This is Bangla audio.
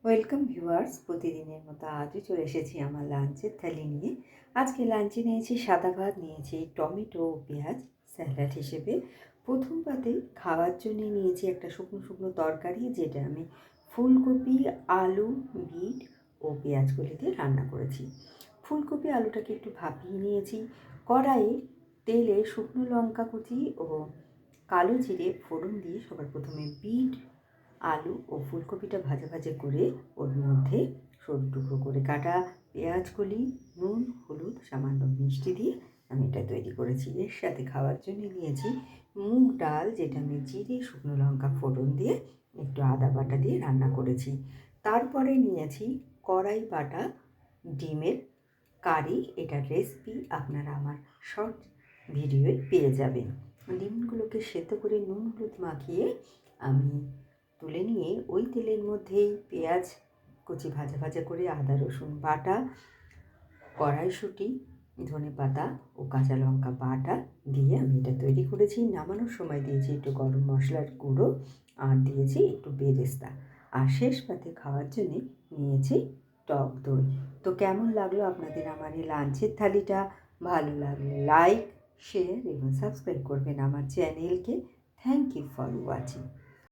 ওয়েলকাম ভিউয়ার্স, প্রতিদিনের মতো আজও চলে এসেছি আমার লাঞ্চের থালি নিয়ে। আজকে লাঞ্চে নিয়েছি সাদা ভাত, নিয়েছি টমেটো ও পেঁয়াজ স্যালাড হিসেবে। প্রথম পাতে খাওয়ার জন্য নিয়েছি একটা শুকনো শুকনো তরকারি, যেটা আমি ফুলকপি, আলু, বিট ও পেঁয়াজগুলি দিয়ে রান্না করেছি। ফুলকপি আলুটাকে একটু ভাপিয়ে নিয়েছি। কড়াইয়ে তেলে শুকনো লঙ্কা কুচি ও কালো জিরে ফোড়ন দিয়ে সবার প্রথমে বিট, আলু ও ফুলকপিটা ভাজা ভাজা করে ওর মধ্যে সরু টুকরো করে কাটা পেঁয়াজকলি, নুন, হলুদ, সামান্য মিষ্টি দিয়ে আমি এটা তৈরি করেছি। এর সাথে খাওয়ার জন্য নিয়েছি মুগ ডাল, যেটা আমি জিরে শুকনো লঙ্কা ফোড়ন দিয়ে একটু আদা বাটা দিয়ে রান্না করেছি। তারপরে নিয়েছি কড়াই বাটা ডিমের কারি। এটার রেসিপি আপনারা আমার শর্ট ভিডিওয়ে পেয়ে যাবেন। ডিমগুলোকে সেদ্ধ করে নুন হলুদ মাখিয়ে আমি তুলে নিয়ে ওই তেলের মধ্যেই পেঁয়াজ কুচি ভাজা ভাজা করে, আদা রসুন বাটা, কড়াইশুঁটি, ধনেপাতা ও কাঁচা লঙ্কা বাটা দিয়ে আমি এটা তৈরি করেছি। নামানোর সময় দিয়েছি একটু গরম মশলার গুঁড়ো আর দিয়েছি একটু বেরেস্তা। আর শেষ পাতে খাওয়ার জন্যে নিয়েছি টক দই। তো কেমন লাগলো আপনাদের আমার এই লাঞ্চের থালিটা? ভালো লাগলে লাইক, শেয়ার এবং সাবস্ক্রাইব করবেন আমার চ্যানেলকে। Thank you for watching.